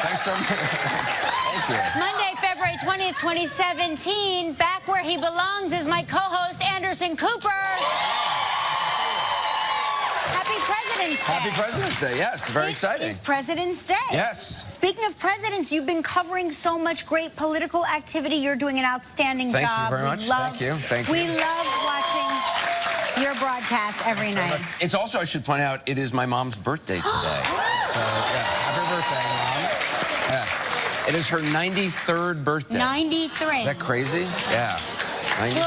Thanks so much. Thank you. Monday, February 20th, 2017. Back where he belongs is my co-host, Anderson Cooper. Happy President's Day. Happy President's Day, yes. Very exciting. It's President's Day. Yes. Speaking of presidents, you've been covering so much great political activity. You're doing an outstanding job. Thank you very much. Thank you. Thank you. We love watching your broadcast every night. It's also, I should point out, it is my mom's birthday today. So, yeah, happy birthday, Mom. Yes. It is her 93rd birthday. 93. Is that crazy? Yeah. 93.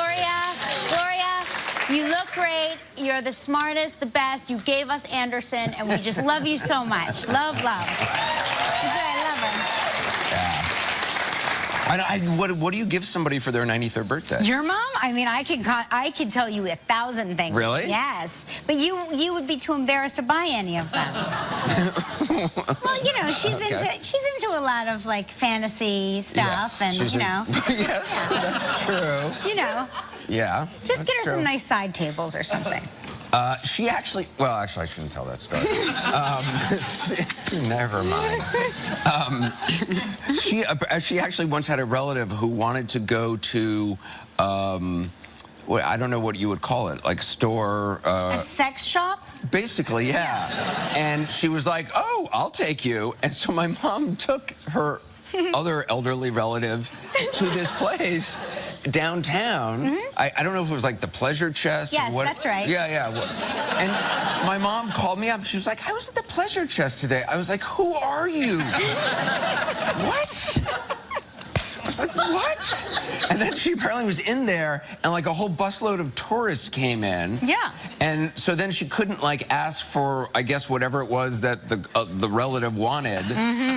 Gloria, you look great. You're the smartest, the best. You gave us Anderson, and we just love you so much. Love, love. I love her. Yeah. What do you give somebody for their 93rd birthday? Your mom? I mean, I could tell you 1,000 things. Really? Yes. But you would be too embarrassed to buy any of them. Well, you know, she's into a lot of like fantasy stuff, yes, and you know. Yes, that's true. You know. Yeah. Just get her some nice side tables or something. She actually, well, actually, I shouldn't tell that story. Never mind. She actually once had a relative who wanted to go to, I don't know what you would call it, like store. A sex shop? Basically, yeah. And she was like, oh, I'll take you. And so my mom took her other elderly relative to this place downtown. I don't know if it was like the Pleasure Chest. Yes, or what. that's right. Yeah, yeah. And my mom called me up. She was like, I was at the Pleasure Chest today. I was like, who are you? What? I was like, what? And then she apparently was in there, and like a whole busload of tourists came in. Yeah. And so then she couldn't like ask for, I guess, whatever it was that the relative wanted,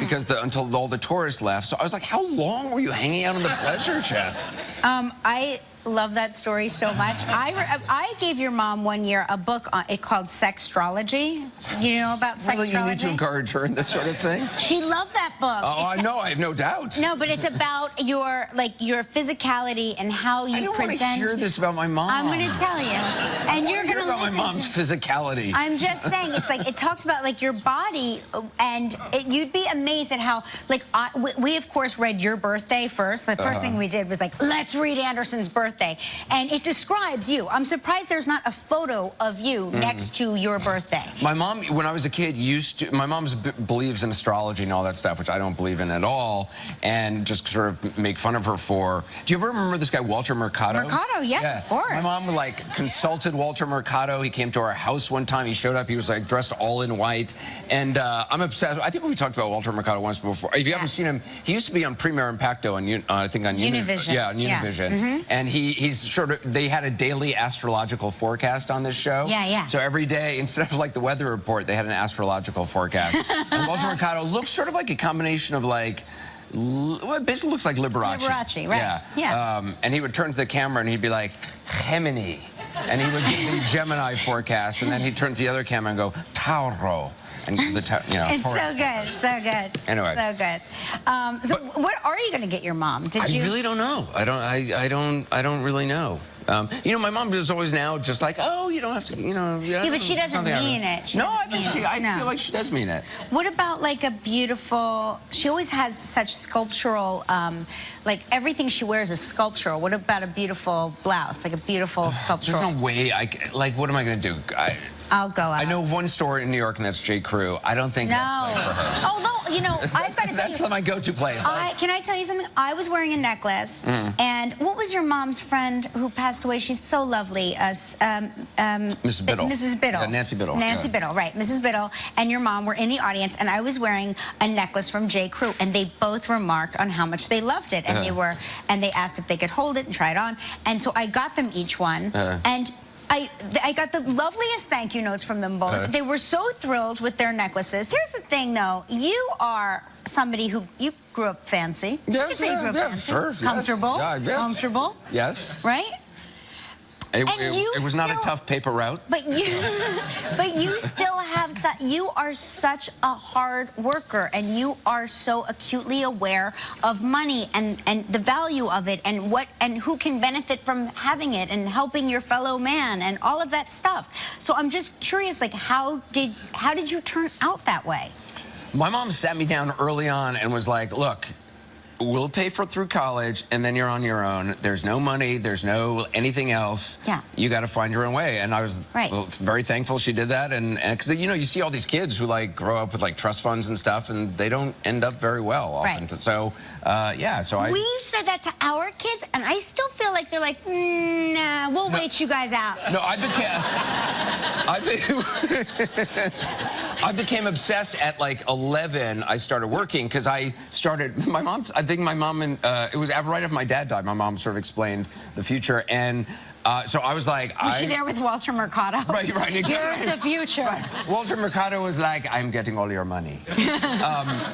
because until all the tourists left. So I was like, how long were you hanging out in the Pleasure Chest? I love that story so much. I gave your mom one year a book called Sextrology. You know about sextrology? Well, you need to encourage her in this sort of thing. She loved that book. Oh, I know. I have no doubt. No, but it's about your physicality and how you I don't present. want to hear this about my mom. I'm going to tell you, and you're going to about my mom's physicality. I'm just saying, it's like it talks about like your body, and you'd be amazed at how like we of course read your birthday first. The first thing we did was like, let's read Anderson's birthday, and it describes you. I'm surprised there's not a photo of you next to your birthday. My mom, when I was a kid, my mom believes in astrology and all that stuff, which I don't believe in at all, and just sort of make fun of her for. Do you ever remember this guy, Walter Mercado? Mercado, yes, yeah. of course. My mom like consulted Walter Mercado. He came to our house one time. He showed up. He was like dressed all in white, and I'm obsessed. I think we talked about Walter Mercado once before. If you haven't seen him, he used to be on Premier Impacto, and I think on Univision. Yeah, on Univision. And he's sort of. They had a daily astrological forecast on this show. Yeah, yeah. So every day, instead of like the weather report, they had an astrological forecast. And Walter Mercado looks sort of like a combination of like, well, it basically looks like Liberace. Liberace, right? Yeah. Yeah. And he would turn to the camera and he'd be like, Gemini. And he would give the Gemini forecast, and then he'd turn to the other camera and go, Tauro. And you know, it's so good, so good. Anyway, so good. So, what are you going to get your mom? I really don't know. I don't really know. You know, my mom is always now just like, oh, you don't have to, you know. Yeah, but she doesn't mean it. I feel like she does mean it. What about like a beautiful? She always has such sculptural, like everything she wears is sculptural. What about a beautiful blouse, like a beautiful sculptural? There's no way like, what am I going to do? I'll go out. I know one store in New York, and that's J. Crew. I don't think that's right for her. Although, you know, I've got to tell you. That's my go-to place. Can I tell you something? I was wearing a necklace, and what was your mom's friend who passed away? She's so lovely. Mrs. Biddle. Mrs. Biddle. Yeah, Nancy Biddle. Nancy Biddle, right. Mrs. Biddle and your mom were in the audience, and I was wearing a necklace from J. Crew, and they both remarked on how much they loved it, and they asked if they could hold it and try it on, and so I got them each one, and I got the loveliest thank you notes from them both. They were so thrilled with their necklaces. Here's the thing, though. You are somebody who, you grew up fancy. Yes, you could say you grew up fancy. Sure, comfortable. Yes. Comfortable. Yes. Right? It was not a tough paper route. But you still have you are such a hard worker, and you are so acutely aware of money and the value of it, and who can benefit from having it, and helping your fellow man, and all of that stuff. So I'm just curious, like how did you turn out that way? My mom sat me down early on and was like, look, we'll pay for through college, and then you're on your own. There's no money. There's no anything else. Yeah. You got to find your own way. And I was very thankful she did that. And because, you know, you see all these kids who, like, grow up with, like, trust funds and stuff, and they don't end up very well often. Right. So, yeah, so I... We've said that to our kids, and I still feel like they're like, nah, we'll wait you guys out. No, I became obsessed at like 11. I started working because I started, I think my mom, and it was right after my dad died, my mom sort of explained the future. And so I was like, Was she there with Walter Mercado? Right, exactly. Here's the future. Right. Walter Mercado was like, I'm getting all your money.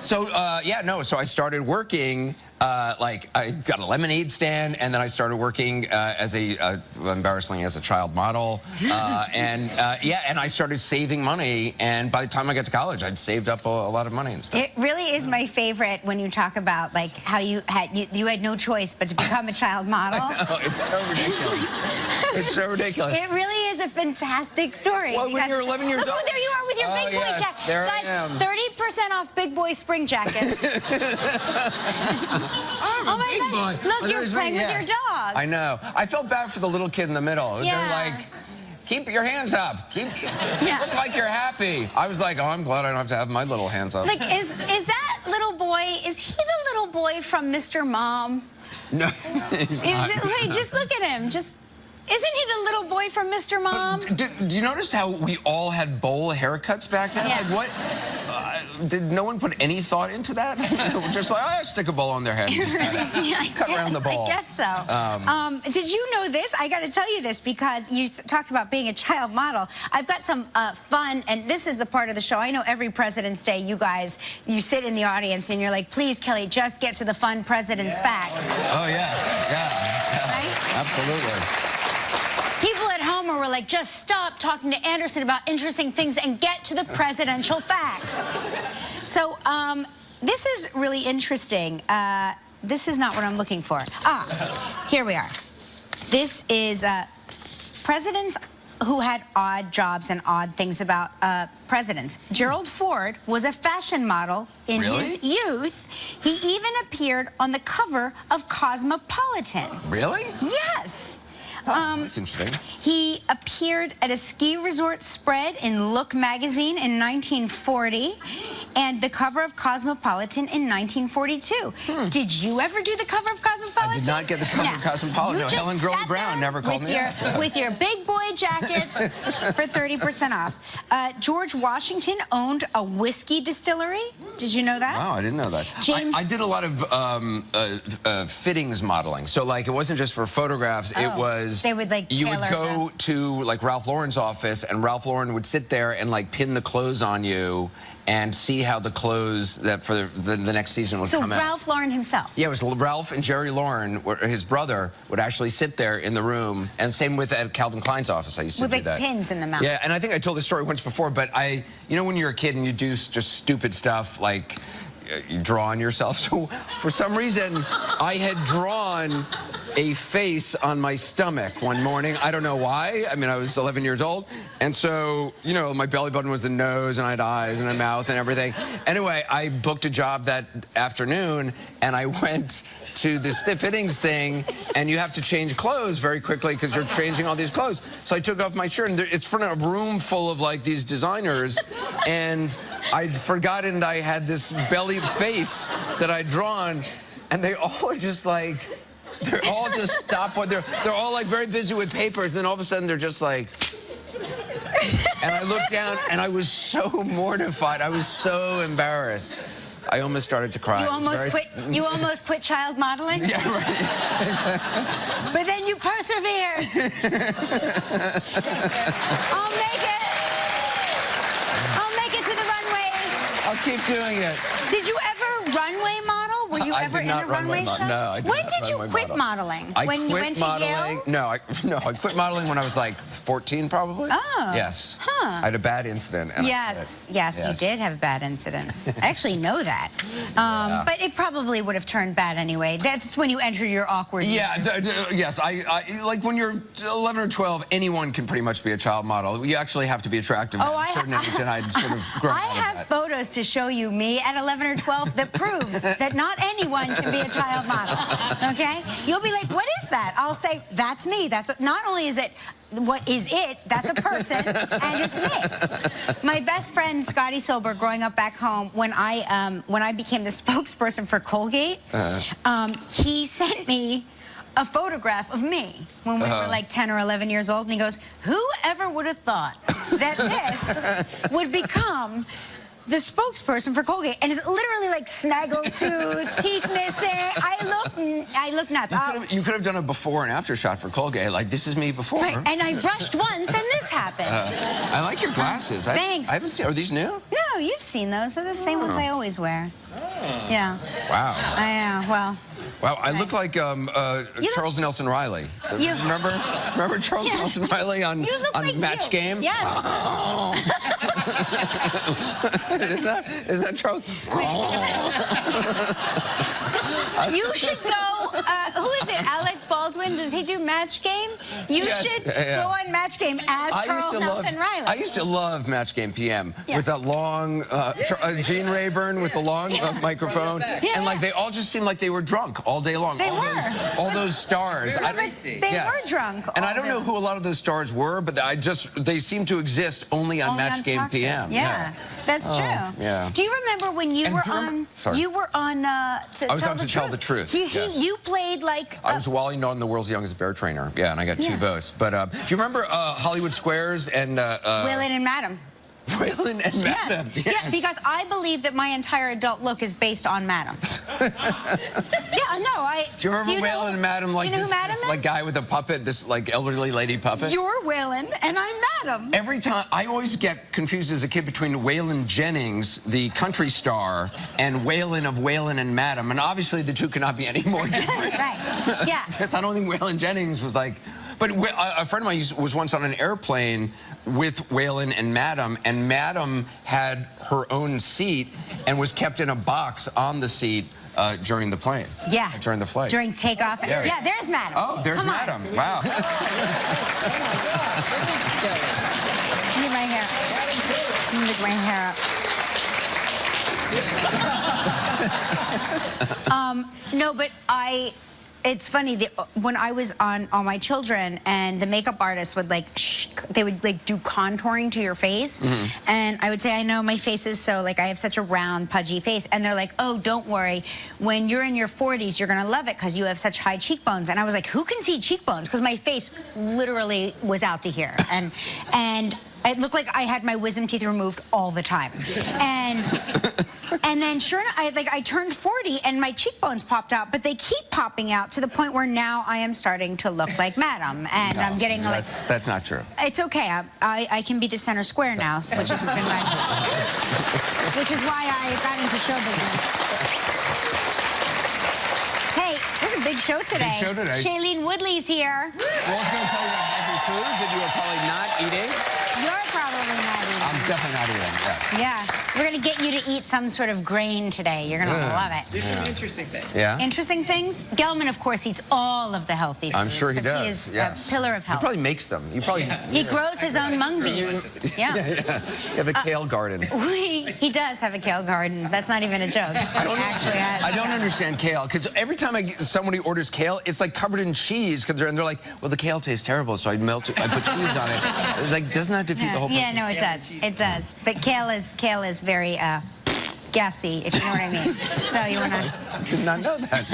So I started working, like I got a lemonade stand, and then I started working as embarrassingly, as a child model. And I started saving money, and by the time I got to college, I'd saved up a lot of money and stuff. It really is my favorite when you talk about like how you had no choice but to become a child model. I know, it's so ridiculous. It's so ridiculous. It really is a fantastic story. Well, when you're 11 years old. Look, there you are with your big boy jacket. There Guys, I am. 30% off big boy spring jackets. Oh my God. Look, you're playing with your dog. I know. I felt bad for the little kid in the middle. Yeah. They're like, keep your hands up. Look like you're happy. I was like, oh, I'm glad I don't have to have my little hands up. Like, is that little boy, is he the little boy from Mr. Mom? No, he's not. Wait, just look at him. Isn't he the little boy from Mr. Mom? Do you notice how we all had bowl haircuts back then? Yeah. Like, what? Did no one put any thought into that? Just like, oh, stick a bowl on their head. Just cut around the bowl. I guess so. Did you know this? I got to tell you this because you talked about being a child model. I've got some fun, and this is the part of the show. I know every President's Day, you sit in the audience and you're like, please, Kelly, just get to the fun President's facts. Oh, yeah. Right? Absolutely. People at home were like, just stop talking to Anderson about interesting things and get to the presidential facts. So this is really interesting. This is not what I'm looking for. Here we are. This is presidents who had odd jobs and odd things about presidents. Gerald Ford was a fashion model in his youth. He even appeared on the cover of Cosmopolitan. Really? Yes. That's interesting. He appeared at a ski resort spread in Look magazine in 1940 and the cover of Cosmopolitan in 1942. Did you ever do the cover of Cosmopolitan? I did not get the cover of Cosmopolitan. No, Helen Gurley Brown never called me up. With your big boy jackets for 30% off. George Washington owned a whiskey distillery. Did you know that? Wow, I didn't know that. I did a lot of fittings modeling. So, like, it wasn't just for photographs. It was... They would, like, you would go to, like, Ralph Lauren's office, and Ralph Lauren would sit there and, like, pin the clothes on you and see how the clothes that for the next season would come out. So Ralph Lauren himself? Yeah, it was Ralph and Jerry Lauren, his brother, would actually sit there in the room, and same with at Calvin Klein's office. I used to do that. With, like, pins in the mouth. Yeah, and I think I told this story once before, but you know when you're a kid and you do just stupid stuff, like you draw on yourself? So for some reason, I had drawn a face on my stomach one morning. I don't know why. I mean, I was 11 years old. And so, you know, my belly button was the nose, and I had eyes and a mouth and everything. Anyway, I booked a job that afternoon, and I went to this fittings thing, and you have to change clothes very quickly because you're changing all these clothes. So I took off my shirt, and it's in a room full of, like, these designers, and I'd forgotten I had this belly face that I'd drawn, and they all are just like... They're all just stop what they're all like very busy with papers, and then all of a sudden they're just like, and I looked down and I was so mortified. I was so embarrassed. I almost started to cry. You almost quit child modeling? Yeah, right. But then you persevered. I'll make it to the runways. I'll keep doing it. Did you ever runway model? Were you ever in a runway show? No, I did When not did you quit modeling? When you went to Yale? No, I quit modeling when I was like 14, probably. Oh. Yes. Huh. I had a bad incident. And Yes, you did have a bad incident. I actually know that. But it probably would have turned bad anyway. That's when you enter your awkward years. Yes. I like when you're 11 or 12, anyone can pretty much be a child model. You actually have to be attractive at a certain age, and I'd sort of grown out of that. I have photos to show you me at 11 or 12 that proves that not anyone can be a child model, okay? You'll be like, what is that? I'll say, that's me. Not only is it what is it, that's a person, and it's me. My best friend, Scotty Silber, growing up back home, when I became the spokesperson for Colgate, he sent me a photograph of me when we were like 10 or 11 years old, and he goes, whoever would have thought that this would become the spokesperson for Colgate, and it's literally like snaggletooth, teeth missing. I look nuts. You could have done a before and after shot for Colgate, like this is me before. Right, and I brushed once, and this happened. I like your glasses. Thanks. I haven't seen. Are these new? No, you've seen those. They're the same ones I always wear. Yeah. Wow. Well. Wow, I look like Charles Nelson Riley. Remember Charles Nelson Riley on like Match Game? Yes. Is that Charles? You should go. Who is it? Alec Baldwin? Does he do Match Game? You should go on Match Game as Charles Nelson Riley. I used to love Match Game PM with that long Gene Rayburn with the long microphone, and like they all just seemed like they were drunk all day long. All those stars. They were drunk. And I don't know who a lot of those stars were, but they seem to exist only on Match Game PM. Yeah. That's true. Yeah. Do you remember when you were on? You were on. I was on To Tell the Truth. You played like. I was Wally Norton, the world's youngest bear trainer. Yeah, and I got 2 votes. But do you remember Hollywood Squares and Waylon and Madam? Waylon and Madam. Yes. Yeah, because I believe that my entire adult look is based on Madam. Do you remember Waylon and Madam? Like do you know who Madam this is? like guy with a puppet, this like elderly lady puppet. You're Waylon and I'm Madam. Every time I always get confused as a kid between Waylon Jennings, the country star, and Waylon of Waylon and Madam, and obviously the two cannot be any more different. Right. Yeah. Because I don't think Waylon Jennings was like. But a friend of mine was once on an airplane with Waylon and Madam had her own seat and was kept in a box on the seat during the plane. Yeah. During the flight. During takeoff. Yeah, there's Madam. Oh, there's Madam. Wow. Look at my hair. Look my hair up. No, but it's funny that when I was on All My Children and the makeup artist would they would do contouring to your face, and I would say, I know my face is so I have such a round pudgy face, and they're like, oh, don't worry, when you're in your 40s you're gonna love it because you have such high cheekbones. And I was like, who can see cheekbones? Because my face literally was out to here, and it looked like I had my wisdom teeth removed all the time. And then sure enough, I turned 40 and my cheekbones popped out, but they keep popping out to the point where now I am starting to look like Madam, and I'm getting that's not true. It's okay. I can be the center square now, which has been which is why I got into show business. Hey, this is a big show today. Big show today. Shailene Woodley's here. We're also going to tell you about healthy foods that you are probably not eating. You're probably not eating. I'm definitely not eating. Yeah. We're going to get you to eat some sort of grain today. You're going to love it. There's some interesting things. Yeah? Interesting things? Gelman, of course, eats all of the healthy foods. I'm sure he does. He is a pillar of health. He probably makes them. He grows his own mung beans. Yeah. You have a kale garden. He does have a kale garden. That's not even a joke. I don't understand kale, because every time somebody orders kale, it's like covered in cheese, and they're like, well, the kale tastes terrible, so I melt it, I put cheese on it. Like, doesn't that defeat the whole purpose? Yeah, no, it does. It does. But kale is very gassy, if you know what I mean. So you want to... Did not know that.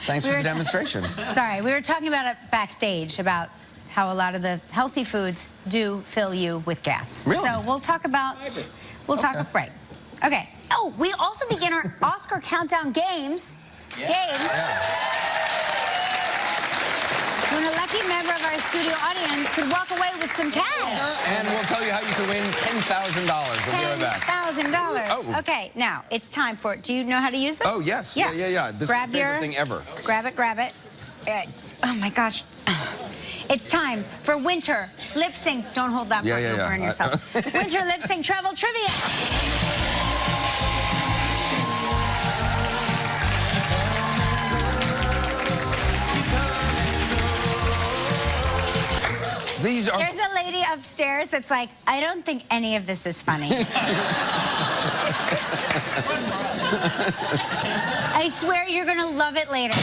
Thanks for the demonstration. Sorry, we were talking about it backstage, about how a lot of the healthy foods do fill you with gas. Really? So we'll talk about... Right. Okay. Oh, we also begin our Oscar countdown games. When a lucky member of our studio audience could walk away with some cash. And we'll tell you how you can win $10,000. We'll be right back. $10,000. Oh. Okay, now it's time for it. Do you know how to use this? Oh, yes. Yeah. This is my favorite thing ever. Grab it. Oh, my gosh. It's time for winter lip sync. Don't hold that part, you'll burn yourself. Winter lip sync travel trivia. These are... There's a lady upstairs that's like, I don't think any of this is funny. I swear you're gonna love it later.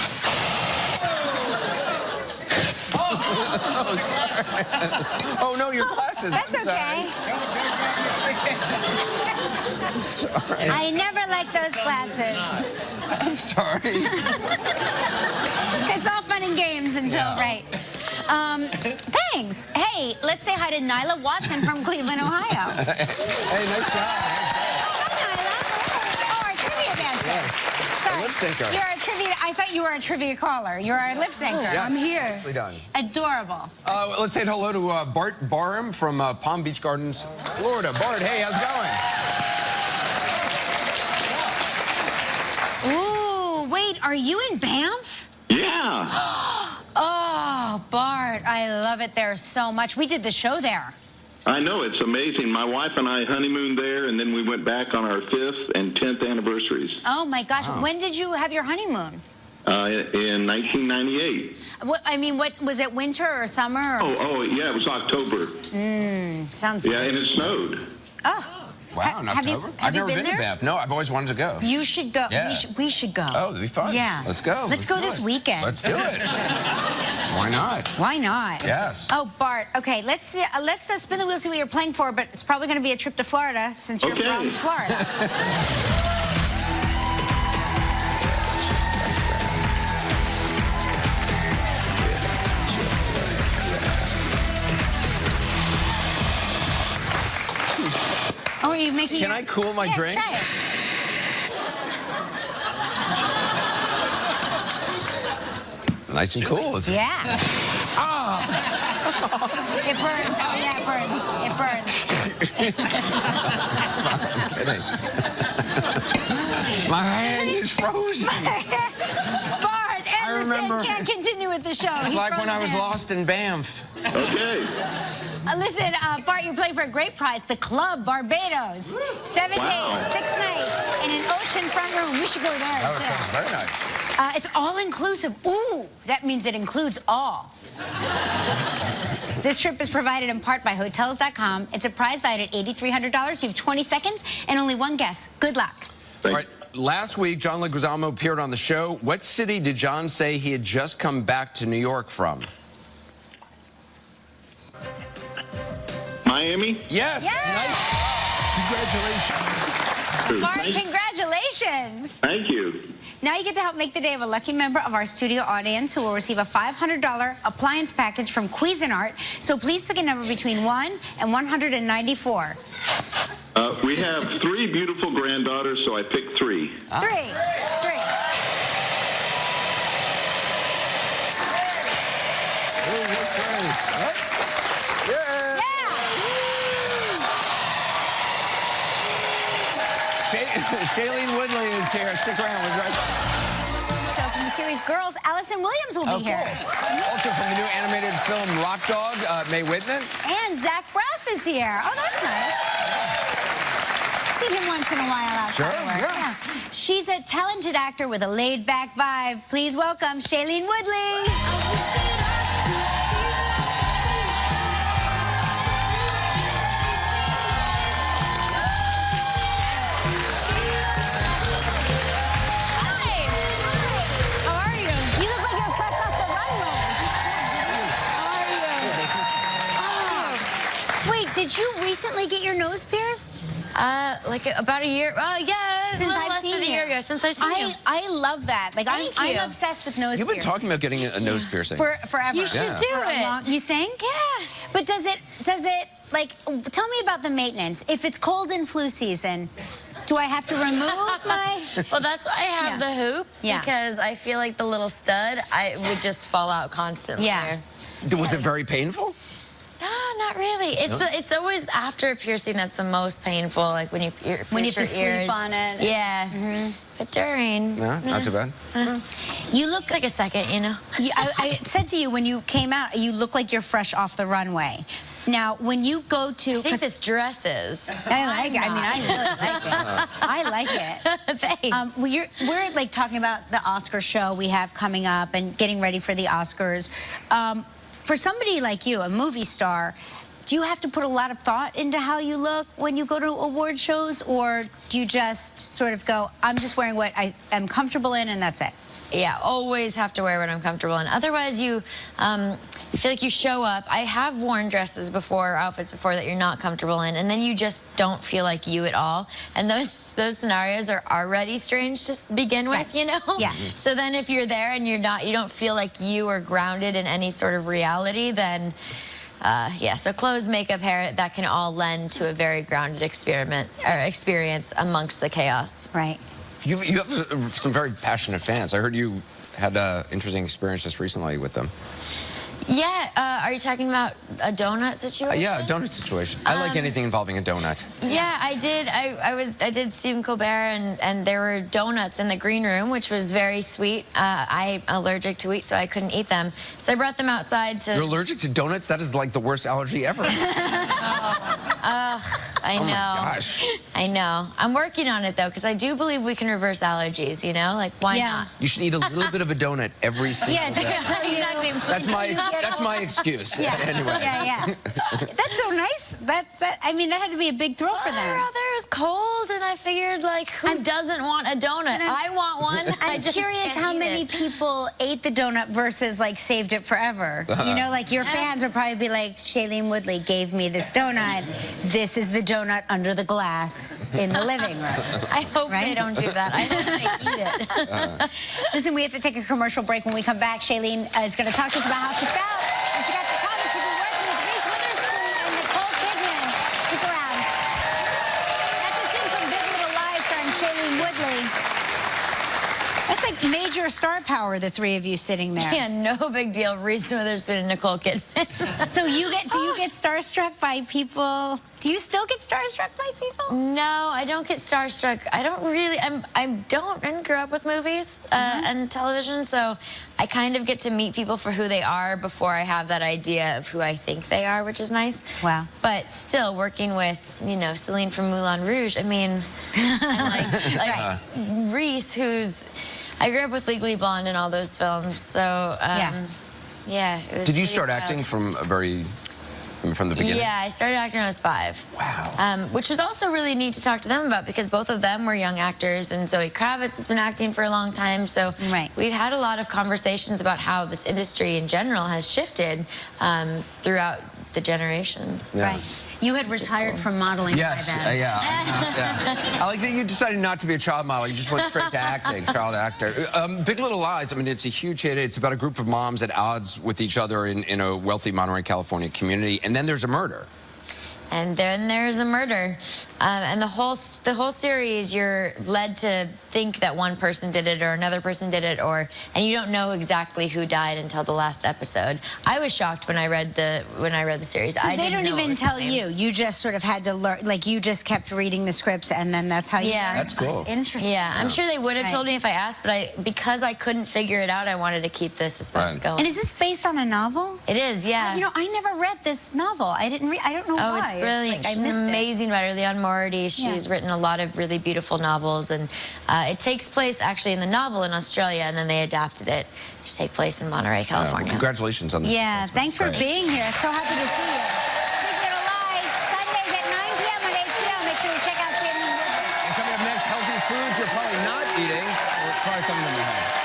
Oh, sorry. Oh, no, your glasses. That's okay. I'm sorry. I never liked those glasses. I'm sorry. It's all fun and games until, right. Thanks. Hey, let's say hi to Nyla Watson from Cleveland, Ohio. Hey, nice job. Hi, Nyla. Oh, our trivia dancer. Yes. Sorry. A lip syncer. You're a trivia, I thought you were a trivia caller. You're our lip syncer. Yeah, I'm here. nicely done. Adorable. Let's say hello to Bart Barham from Palm Beach Gardens, Florida. Bart, hey, how's it going? Ooh, wait, are you in Banff? Yeah. Oh, Bart, I love it there so much. We did the show there. I know, it's amazing. My wife and I honeymooned there, and then we went back on our 5th and 10th anniversaries. Oh, my gosh. Wow. When did you have your honeymoon? In 1998. What was it, winter or summer? Or? Oh, yeah, it was October. Sounds Yeah, nice. and it snowed. Oh. Wow, in October? I've never been to Banff. No, I've always wanted to go. You should go. Yeah. We should go. Oh, that'd be fun. Yeah. Let's go. Let's go this weekend. Let's do it. Why not? Why not? Yes. Oh, Bart. Okay, let's spin the wheel, see what you're playing for, but it's probably going to be a trip to Florida since you're from Florida. Oh, are you making? Can I cool my drink? Try it. Nice and cool. It's... Yeah. Ah! It burns. Oh, yeah, it burns. It burns. I'm kidding. My hand is frozen. Bart, Emerson can't continue with the show. It's like when I was lost in Banff. Okay. Listen, Bart, you're playing for a great prize, the Club Barbados. 7 days, 6 nights in an oceanfront room. We should go there, That too. sounds very nice. It's all-inclusive. Ooh, that means it includes all. This trip is provided in part by Hotels.com. It's a prize valued at $8,300. You have 20 seconds and only one guess. Good luck. All right. Last week, John Leguizamo appeared on the show. What city did John say he had just come back to New York from? Miami? Yes. Nice. Congratulations. Bart, congratulations. Thank you. Now you get to help make the day of a lucky member of our studio audience who will receive a $500 appliance package from Cuisinart. So please pick a number between 1 and 194. We have 3 beautiful granddaughters, so I picked 3. Ah. 3. Oh, that's great. Yeah. Shailene Woodley is here. Stick around. We'll be right back. So from the series Girls, Allison Williams will be here. Cool. Also from the new animated film Rock Dog, Mae Whitman. And Zach Braff is here. Oh, that's nice. See him once in a while outside of work. Yeah. She's a talented actor with a laid-back vibe. Please welcome Shailene Woodley. Did you recently get your nose pierced? Like about a year. Yeah, since I've seen a year ago. Since I've seen you. I love that. Like I'm obsessed with nose. You've been talking about getting a nose piercing forever. You should do it. You think? Yeah. But does it like? Tell me about the maintenance. If it's cold and flu season, do I have to remove my? Well, that's why I have the hoop because I feel like the little stud, I would just fall out constantly. Yeah. Was it very painful? not really. It's always after a piercing that's the most painful, like when you pierce When you have to your ears. sleep on it. Yeah. But during. No, not too bad. You look like a second, you know. I said to you when you came out, you look like you're fresh off the runway. Now, when you go to... I think this dress is. I like it. I mean, I really like it. I like it. Thanks. We're like talking about the Oscar show we have coming up and getting ready for the Oscars. For somebody like you, a movie star, do you have to put a lot of thought into how you look when you go to award shows, or do you just sort of go, I'm just wearing what I am comfortable in and that's it? Yeah, always have to wear what I'm comfortable in. Otherwise, you feel like you show up. I have worn dresses before, or outfits before that you're not comfortable in, and then you just don't feel like you at all. And those scenarios are already strange to begin with, you know? Yeah. So then if you're there and you don't feel like you are grounded in any sort of reality, then yeah, so clothes, makeup, hair, that can all lend to a very grounded experience amongst the chaos. Right. You have some very passionate fans. I heard you had an interesting experience just recently with them. Yeah, are you talking about a donut situation? Yeah, a donut situation. I like anything involving a donut. Yeah, I did. I did Stephen Colbert, and there were donuts in the green room, which was very sweet. I'm allergic to wheat, so I couldn't eat them. So I brought them outside to... You're allergic to donuts? That is like the worst allergy ever. I know. Oh my gosh. I know. I'm working on it, though, because I do believe we can reverse allergies, you know? Like, why not? You should eat a little bit of a donut every single day. Exactly. That's my excuse. Anyway. Yeah. That's so nice. I mean, that had to be a big thrill for them. It was cold, and I figured, like, who doesn't want a donut? I want one. I'm curious how many people ate the donut versus, like, saved it forever. You know, like, your fans would probably be like, Shailene Woodley gave me this donut. This is the donut under the glass in the living room. I hope they don't do that. I hope they eat it. Listen, we have to take a commercial break. When we come back, Shailene is going to talk to us about how she felt. And she got the comment. She's been working with Reese Witherspoon and Nicole Kidman. Stick around. That's a scene from Big Little Lies starring Shailene Woodley. That's like major star power, the three of you sitting there. Yeah, no big deal. Reese Witherspoon and Nicole Kidman. So do you get starstruck by people? Do you still get starstruck by people? No, I don't get starstruck. I don't really. I didn't grow up with movies and television, so I kind of get to meet people for who they are before I have that idea of who I think they are, which is nice. Wow. But still, working with, you know, Celine from Moulin Rouge, I mean, and like Reese, who's... I grew up with Legally Blonde and all those films, so yeah. It was Did you start acting from the beginning? Yeah, I started acting when I was 5. Wow. Which was also really neat to talk to them about because both of them were young actors, and Zoe Kravitz has been acting for a long time. So we've had a lot of conversations about how this industry in general has shifted throughout the generations. Right. You had retired from modeling by then. Yeah. I like that you decided not to be a child model. You just went straight to acting, child actor. Big Little Lies, I mean, it's a huge hit. It's about a group of moms at odds with each other in a wealthy Monterey, California community. And then there's a murder. And then there's a murder. And the whole series, you're led to think that one person did it or another person did it, and you don't know exactly who died until the last episode. I was shocked when I read the series. So I they didn't don't know even tell you. You just sort of had to learn, like you just kept reading the scripts, and then that's how you learned. That's cool. That's interesting. Yeah, I'm sure they would have told me if I asked, but because I couldn't figure it out, I wanted to keep the suspense going. And is this based on a novel? It is, yeah. You know, I never read this novel. I don't know why. Oh, it's brilliant. It's like, She's an amazing writer, Leon Mority. She's written a lot of really beautiful novels, and it takes place actually in the novel in Australia, and then they adapted it to take place in Monterey, California. Well, congratulations on this. Yeah, thanks for being here. So happy to see you. Big Little Lies, Sundays at 9 p.m. on HBO. Make sure you check out Shailene Woodley. And coming up next, healthy foods you're probably not eating, or try something in your head.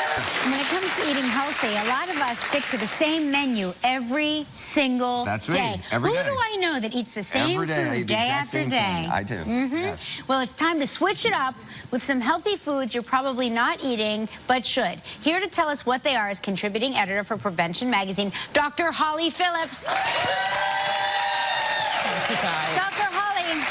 When it comes to eating healthy, a lot of us stick to the same menu every single day. That's me, every day. Who do I know that eats the same Every day, I food eat the day exact after same day? thing. I do, yes. Well, it's time to switch it up with some healthy foods you're probably not eating, but should. Here to tell us what they are is contributing editor for Prevention Magazine, Dr. Holly Phillips. Thank you, guys. Dr. Holly,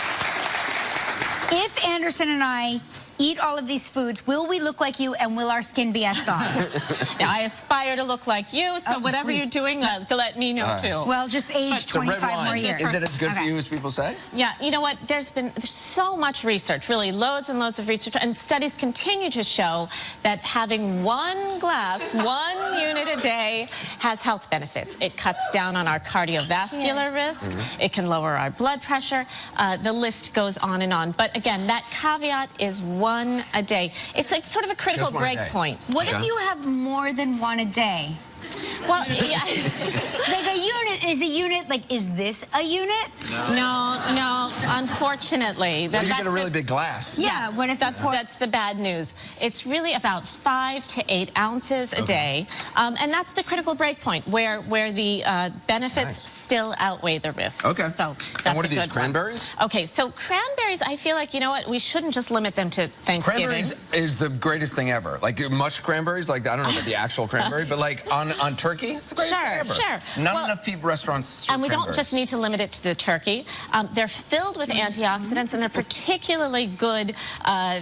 if Anderson and I eat all of these foods, will we look like you and will our skin be as soft? I aspire to look like you, so whatever please. you're doing, to let me know too. Well, just age The red 25 more wine, years. is it as good for Okay. you as people say? Yeah, you know what? There's so much research, really loads and loads of research, and studies continue to show that having one glass, 1 unit a day has health benefits. It cuts down on our cardiovascular risk. It can lower our blood pressure. The list goes on and on. But again, that caveat is 1 a day. It's like sort of a critical Just 1 a break day. point. What if you have more than 1 a day? Well, yeah. Like a unit is a unit, like, is this a unit? No, unfortunately. What if you get a really big glass? Yeah, what if That's the bad news. It's really about 5 to 8 ounces a day, and that's the critical break point where the benefits still outweigh the risks. Okay. So that's And what are a these, good one. cranberries? Okay, so cranberries, I feel like, you know what, we shouldn't just limit them to Thanksgiving. Cranberries is the greatest thing ever. Like mush cranberries, like I don't know about the actual cranberry, but like on turkey, it's the greatest thing ever. Sure. Not Well, enough restaurants serve And we don't cranberries. just need to limit it to the turkey. They're filled with antioxidants, and they're particularly good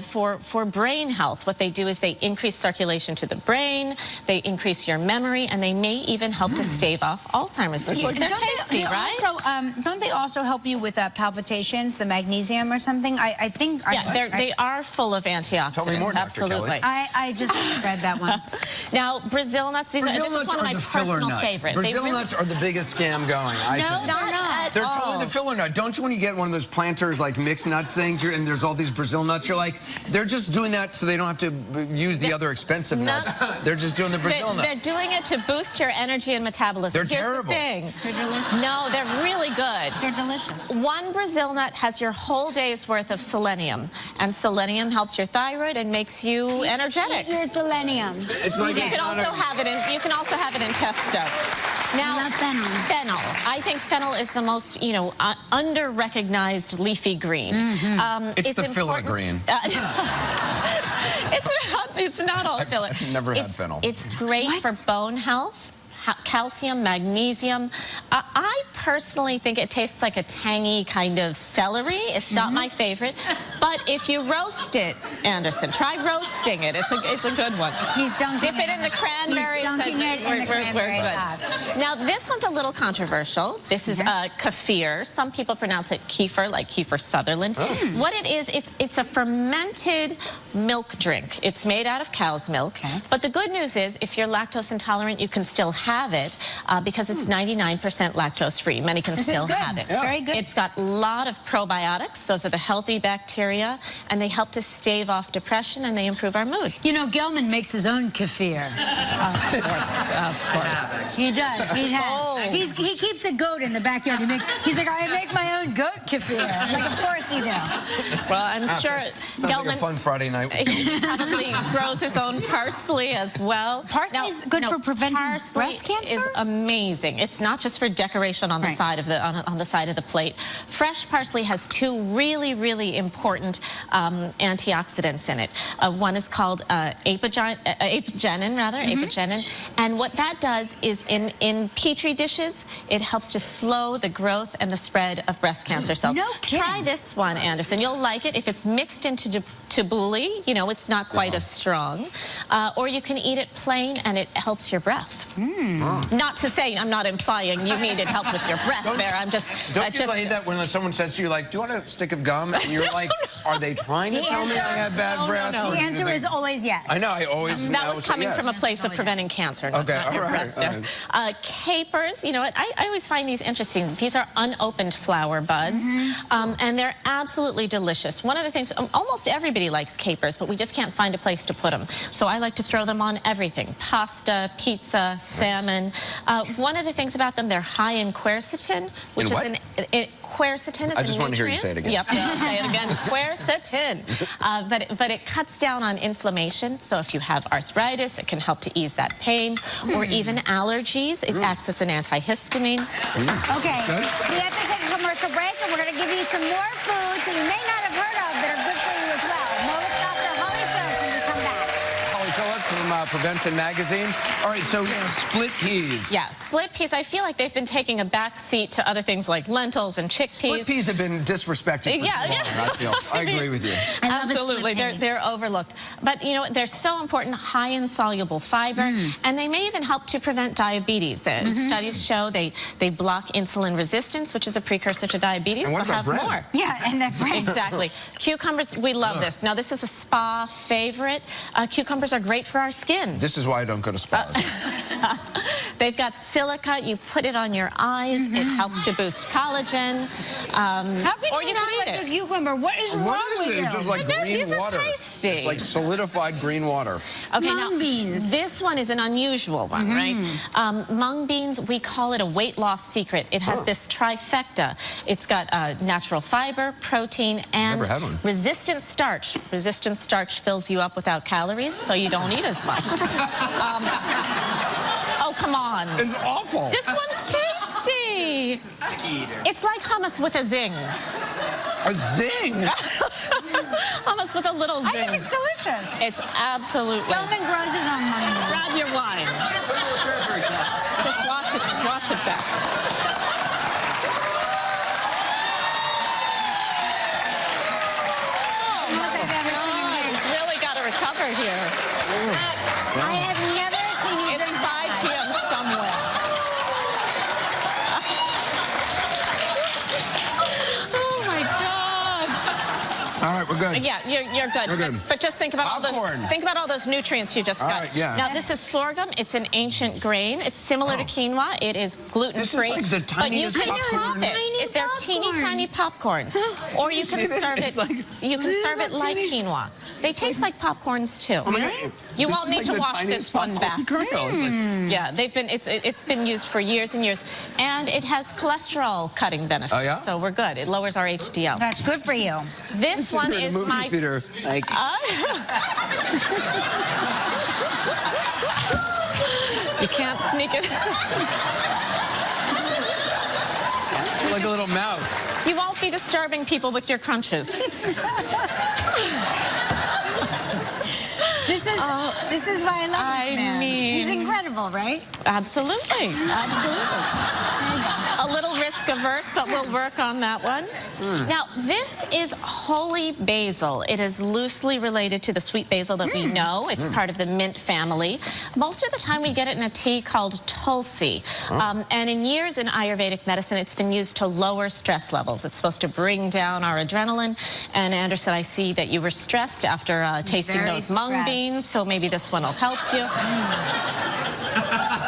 for brain health. What they do is they increase circulation to the brain, they increase your memory, and they may even help to stave off Alzheimer's disease. They're tasty, right? Also, don't they also help you with palpitations, the magnesium or something? I think. Yeah, they are full of antioxidants. Tell me more, Dr. Absolutely. Kelly. I just read that once. Now, Brazil nuts, this is one of my personal favorites. Brazil nuts are the biggest scam going. I No, think. not at They're all. totally the filler nut. Don't you, when you get one of those planters, like mixed nuts things, and there's all these Brazil nuts, you're like, they're just doing that so they don't have to use the other expensive nuts. They're just doing the Brazil nut. They're doing it to boost your energy and metabolism. They're Here's terrible. The thing. They're delicious. No, they're really good. They're delicious. One Brazil nut has your whole day's worth of selenium, and selenium helps your thyroid and makes you energetic. Eat your selenium. It's like You it's can not also have it in. You can also have it in pesto. Now, I love fennel. Fennel. I think fennel is the most, under-recognized leafy green. It's the filler important- green. It's not all filler. I've never had fennel. It's great What? for bone health. Calcium, magnesium. I personally think it tastes like a tangy kind of celery. It's not my favorite, but if you roast it, Anderson, try roasting it. It's a good one. He's dunking Dip it in the cranberries. He's dunking it in the cranberry good. sauce. Now, this one's a little controversial. This is kefir. Some people pronounce it kefir, like Kiefer Sutherland. What it is, it's a fermented milk drink. It's made out of cow's milk. Okay. But the good news is, if you're lactose intolerant, you can still have it because it's 99% lactose-free. Many can This is still good. have it. Yeah. Very good. It's got a lot of probiotics. Those are the healthy bacteria, and they help to stave off depression, and they improve our mood. You know, Gelman makes his own kefir. Of course. He does. He has. He keeps a goat in the backyard. He's like, I make my own goat kefir. I'm like, of course you do. Well, I'm sure Sounds like a fun Friday night. he probably grows his own parsley as well. Parsley's good for preventing breast cancer? Is amazing. It's not just for decoration on the side of the on the side of the plate. Fresh parsley has 2 really, really important antioxidants in it. One is called apigenin, and what that does is in petri dishes, it helps to slow the growth and the spread of breast cancer cells. No kidding. Try this one, Anderson. You'll like it if it's mixed into tabbouleh. It's not quite as strong. Or you can eat it plain, and it helps your breath. Not to say, I'm not implying you needed help with your breath there. I'm just... Don't you hate that when someone says to you, like, do you want a stick of gum? And you're like, are they trying to tell me I have bad breath? no. The answer is always yes. I know, I always That know, was so coming yes. from a place of preventing cancer, not Okay, your all right, breath there. Capers, you know what? I always find these interesting. These are unopened flower buds, and they're absolutely delicious. One of the things, almost everybody likes capers, but we just can't find a place to put them. So I like to throw them on everything. Pasta, pizza, salmon. One of the things about them, they're high in quercetin, which In is what? quercetin is I just a want to hear you nutrient. say it again. Yep, I'll say it again. Quercetin. But it cuts down on inflammation. So if you have arthritis, it can help to ease that pain. Or even allergies, it acts as an antihistamine. Okay, we have to take a commercial break, and we're going to give you some more foods that you may not have heard of that are good for you as well. More with Dr. Holly Phillips when we come back. Holly Phillips from the from Prevention Magazine. All right, so split peas. Yeah, split peas. I feel like they've been taking a back seat to other things like lentils and chickpeas. Split peas have been disrespected for too long, I feel. I agree with you. Absolutely, they're overlooked. But you know what? They're so important, high in soluble fiber, and they may even help to prevent diabetes. The studies show they block insulin resistance, which is a precursor to diabetes. And what so about have bread? more. Yeah, and that bread. Exactly. Cucumbers, we love this. Now, this is a spa favorite. Cucumbers are great for our skin. This is why I don't go to spas. They've got silica. You put it on your eyes. It helps to boost collagen. How can or you you not can eat like it. a cucumber? What is wrong with you? It's just like green These are water. tasty. It's like solidified green water. Okay, Mung now, beans. This one is an unusual one, right? Mung beans, we call it a weight loss secret. It has this trifecta. It's got natural fiber, protein, and Never had one. resistant starch. Resistant starch fills you up without calories, so you don't eat as much. Oh, come on. It's awful. This one's tasty. It's like hummus with a zing. A zing? Hummus with a little zing. I think it's delicious. It's absolutely. Delvin grows his own money. Grab your wine. Just wash it back. Most I've ever seen him drink. He's really got to recover here. I have never seen you It's drink 5 p.m. somewhere. Oh my God. All right, we're good. Yeah, you're good. We're good. But just think about all those nutrients you just All got. right, yeah. Now this is sorghum. It's an ancient grain. It's similar to quinoa. It is gluten-free. This is like the tiniest but you can popcorn. roast it. They're teeny tiny popcorns. Or you can see this? serve It's it. like You can serve it like teeny. quinoa. They taste like popcorns too. Oh my God. You This won't is need like to the wash tiniest this one popcorn back. kernel. It's like- Yeah, it's been used for years and years, and it has cholesterol cutting benefits. Oh, yeah? So we're good. It lowers our HDL. That's good for you. This one You're in a is movie my. theater, like, You can't sneak it. like a little mouse. You won't be disturbing people with your crunches. This is why I love this man. He's mean- incredible, right? Absolutely. Absolutely. A little risk averse, but we'll work on that one. Now, this is holy basil. It is loosely related to the sweet basil that we know. It's part of the mint family. Most of the time we get it in a tea called tulsi. And in years in Ayurvedic medicine, it's been used to lower stress levels. It's supposed to bring down our adrenaline. And Anderson, I see that you were stressed after tasting Very those mung stressed. beans, so maybe this one will help you.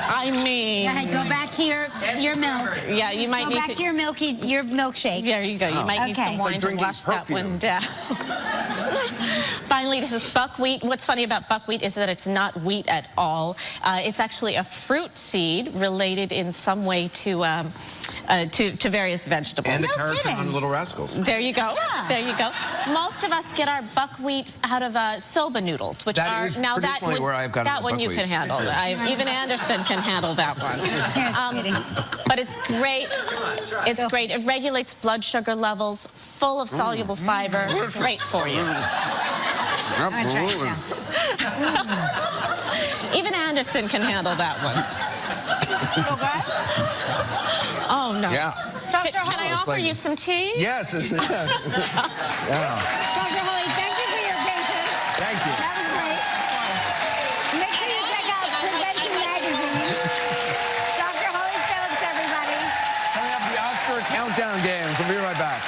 I mean, Go ahead, go back to your milk. yeah, you might Go need back to your milkshake. There you go. You might need Okay. some It's like wine to drinking wash that perfume. one down. Finally, this is buckwheat. What's funny about buckwheat is that it's not wheat at all. It's actually a fruit seed related in some way to various vegetables. And the No character kidding. on Little Rascals. There you go. Yeah. There you go. Most of us get our buckwheat out of soba noodles, which That are is now that traditionally one, where I've gotten that the one you buckwheat. can handle. Even Anderson can handle that one. Here, sweetie. But it's great. It's great. It regulates blood sugar levels, full of soluble fiber. Great for you. I'm gonna try it now. Even Anderson can handle that one. Okay. Oh, no. Yeah. Dr. Can I Holly. offer like- you some tea? Yes. Yeah. Dr. Holly, thank you for your patience. Thank you. That was great. Make sure you check out Prevention Magazine. Dr. Holly Phillips, everybody. Coming up, the Oscar countdown games. We'll be right back.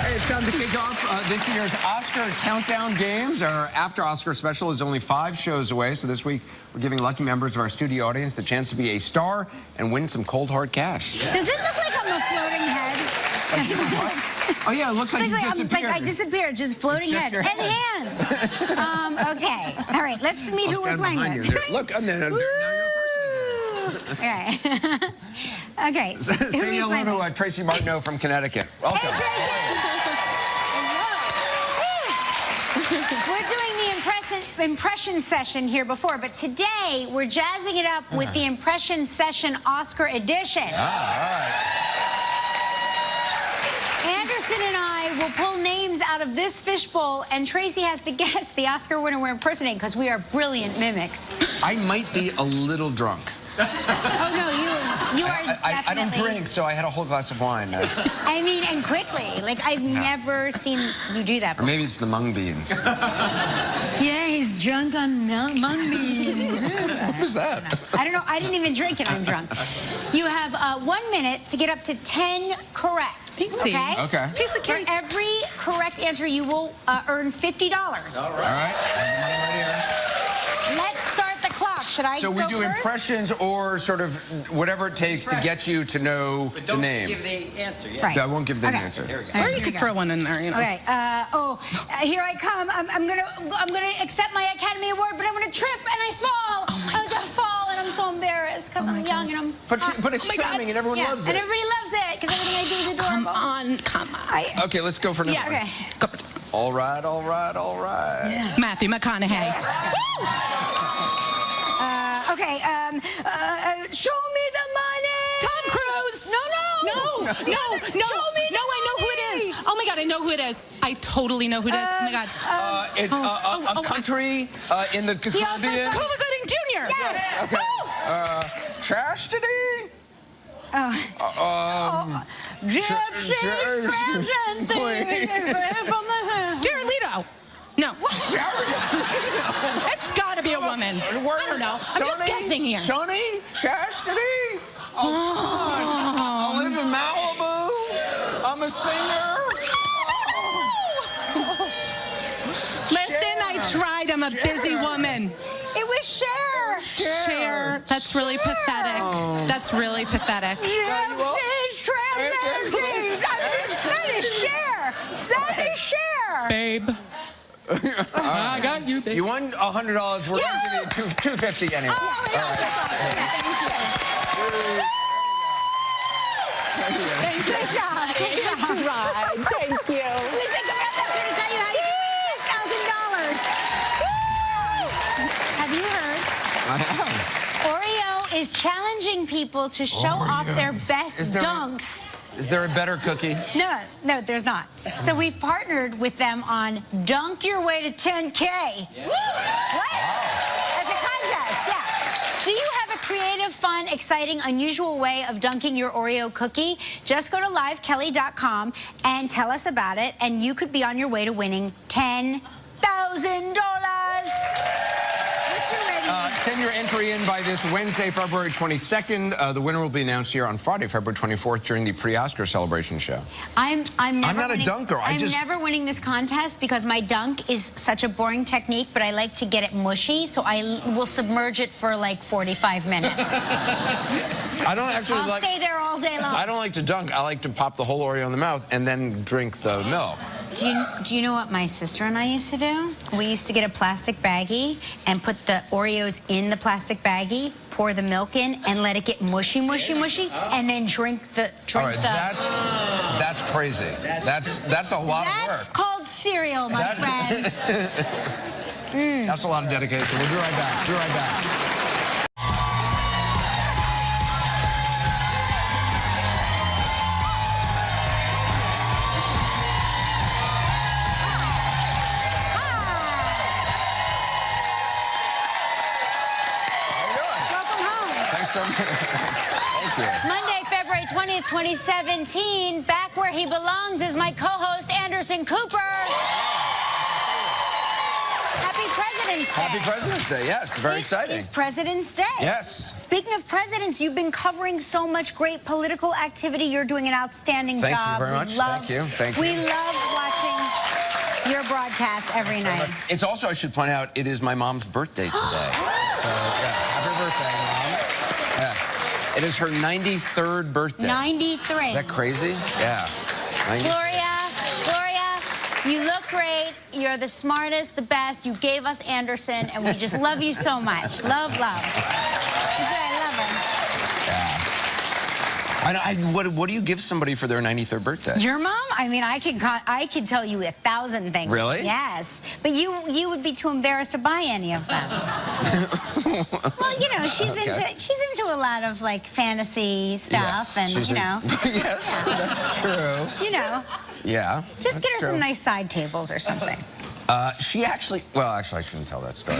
Hey, it's time to kick off this year's Oscar countdown games. Our after Oscar special is only 5 shows away, so this week we're giving lucky members of our studio audience the chance to be a star and win some cold hard cash. Does it look like I'm a floating head? Oh yeah, it looks like you Like disappeared. I disappeared, just floating It's just head your and hands. Okay. All right. Let's meet I'll who we're stand playing behind you. with. There. Look, now you're a person Okay. Okay. Who again. are Say we hello playing with? to Tracy Martineau from Connecticut. Welcome. Hey, Tracy. We're doing the impression session here before, but today we're jazzing it up with the impression session Oscar edition. Ah, all right. Anderson and I I will pull names out of this fishbowl, and Tracy has to guess the Oscar winner we're impersonating because we are brilliant mimics. I might be a little drunk. Oh, no, you are definitely... I don't drink, so I had a whole glass of wine. I mean, and quickly. Like, I've never seen you do that Or before. maybe it's the mung beans. Yeah, he's drunk on mung beans. What was that? I don't know. I didn't even drink it. I'm drunk. You have 1 minute to get up to 10 correct. Easy. Okay. Piece of cake. For every correct answer, you will earn $50. All right. Right here. Let's start the clock. Should I So go we do first? impressions or sort of whatever it takes to get you to know the name. Give the answer. Yeah. Right. I won't give the Okay. answer. Here we go. Or Here you we could go. throw one in there, you know. Okay. Here I come. I'm gonna accept my Academy Award, but I'm gonna trip and I fall. I'm gonna fall, and I'm so embarrassed because I'm young and I'm. But it's Oh my God. charming and everyone Yeah, loves and it. everybody loves it because everything I do is Come adorable. on. Okay, let's go for another Yeah. one. Okay. Go for it. All right, all right, all right. Matthew McConaughey. Okay. Show me the money. Tom Cruise. No. Show me the I know who it is. Oh my God, I know who it is. I totally know who it is. Oh my God. It's a country in the He also Caribbean. Cuba Gooding Jr. Yes. Okay. Chastity? Gypsies, tramps, and thieves from the... Jared Leto. No. It's got to be a woman. I don't know. I'm just guessing here. Sonny? Chastity? I live in Malibu. I'm a singer. Listen, I tried. I'm a busy woman. It was Cher. Cher. That's really pathetic. That's really pathetic. Gypsies, tramps, and thieves. That is Cher. That is Cher. Babe. I got you, babe. You won $100. We're going to give you $250 anyway. Oh my gosh, that's awesome. Thank you. Good job. Good job. Right. Thank you. Listen, come on, I'm here to tell you how you get $10,000. Have you heard? I have. Oreo is challenging people to show off their best Is there- dunks. Is there a better cookie? No, there's not. So we've partnered with them on Dunk Your Way to 10K. What? That's a contest, yeah. Do you have a creative, fun, exciting, unusual way of dunking your Oreo cookie? Just go to livekelly.com and tell us about it, and you could be on your way to winning $10,000. What's your rating? Send your entry in by this Wednesday, February 22nd. The winner will be announced here on Friday, February 24th, during the pre-Oscar celebration show. I'm never not a winning, dunker. I'm never winning this contest because my dunk is such a boring technique, but I like to get it mushy, so I will submerge it for like 45 minutes. I don't actually I'll stay there all day long. I don't like to dunk. I like to pop the whole Oreo in the mouth and then drink the milk. Do you know what my sister and I used to do? We used to get a plastic baggie and put the Oreos in the plastic baggie, pour the milk in, and let it get mushy, and then drink the. All right, that's crazy. That's a lot of That's work. called cereal, my friend. That's a lot of dedication. We'll be right back. Be right back. Welcome home. Thanks so much. Thank you. Monday, February 20th, 2017. Back where he belongs is my co-host, Anderson Cooper. Happy President's Day. Happy President's Day. Yes, very exciting. It's President's Day. Yes. Speaking of presidents, you've been covering so much great political activity. You're doing an outstanding Thank job. you very much. Thank you. Thank you. We love watching your broadcast every night. It's also, I should point out, it is my mom's birthday today. So, yeah, happy birthday, Mom. Yes. It is her 93rd birthday. 93. Is that crazy? Yeah. 90. Gloria, you look great. You're the smartest, the best. You gave us Anderson, and we just love you so much. Love. I love her. What do you give somebody for their 93rd birthday? Your mom? I mean, I can tell you 1,000 things. Really? Yes. But you would be too embarrassed to buy any of them. Well, you know, she's into a lot of like fantasy stuff, Yes, and she's you know. Yes, that's true. You know. Yeah. Just that's get her true. some nice side tables or something. She actually, well, actually, I shouldn't tell that story.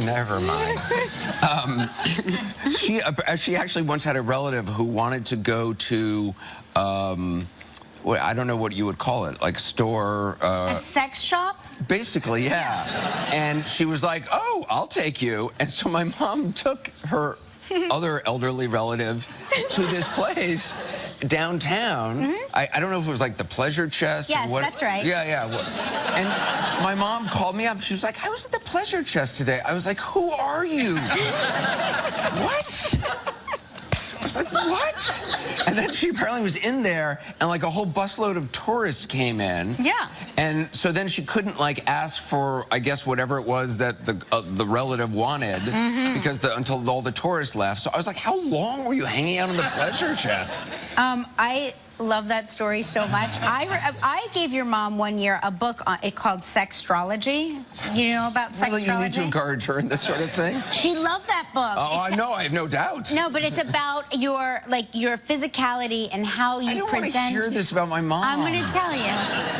Never mind. She actually once had a relative who wanted to go to, well, I don't know what you would call it, like store. A sex shop? Basically, yeah. And she was like, "Oh, I'll take you." And so my mom took her other elderly relative to this place downtown. I don't know if it was like the Pleasure Chest. Yes, or what. that's right. Yeah. And my mom called me up. She was like, "I was at the Pleasure Chest today." I was like, "Who are you?" What? I was like, "What?" And then she apparently was in there, and like a whole busload of tourists came in. Yeah. And so then she couldn't like ask for, I guess, whatever it was that the relative wanted, because until all the tourists left. So I was like, "How long were you hanging out in the Pleasure Chest?" I love that story so much. I gave your mom one year a book called Sextrology. You know about sextrology? Really, you need to encourage her in this sort of thing? She loved that book. Oh, I know. I have no doubt. No, but it's about your physicality and how you I don't present. want to hear this about my mom. I'm going to tell you,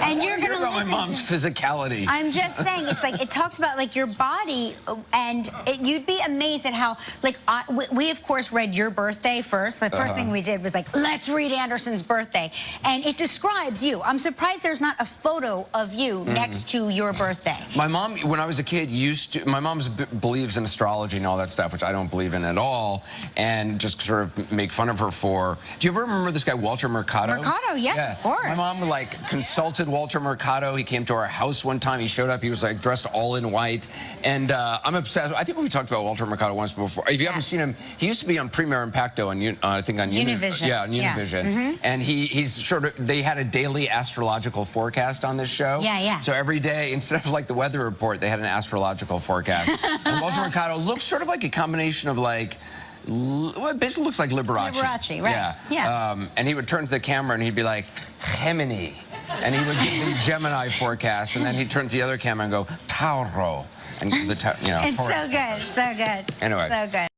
and you're going to about my mom's physicality. I'm just saying, it's like it talks about like your body, and you'd be amazed at how like we of course read your birthday first. The first thing we did was like, let's read Anderson's birthday, and it describes you. I'm surprised there's not a photo of you next to your birthday. My mom, when I was a kid, my mom believes in astrology and all that stuff, which I don't believe in at all, and just sort of make fun of her for. Do you ever remember this guy, Walter Mercado? Mercado, yes, yeah. of course. My mom like consulted Walter Mercado. He came to our house one time. He showed up. He was like dressed all in white, and I'm obsessed. I think we talked about Walter Mercado once before. If you haven't seen him, he used to be on Premier Impacto, and I think on Univision. Yeah, on Univision. Yeah. And he's sort of. They had a daily astrological forecast on this show. Yeah. So every day, instead of like the weather report, they had an astrological forecast. And Walter Mercado looks sort of like a combination of like. Well, it basically looks like Liberace. Liberace, right? Yeah. And he would turn to the camera and he'd be like, Gemini. And he would give the Gemini forecast, and then he'd turn to the other camera and go, Tauro. And you know. It's so good, so good. Anyway. So good.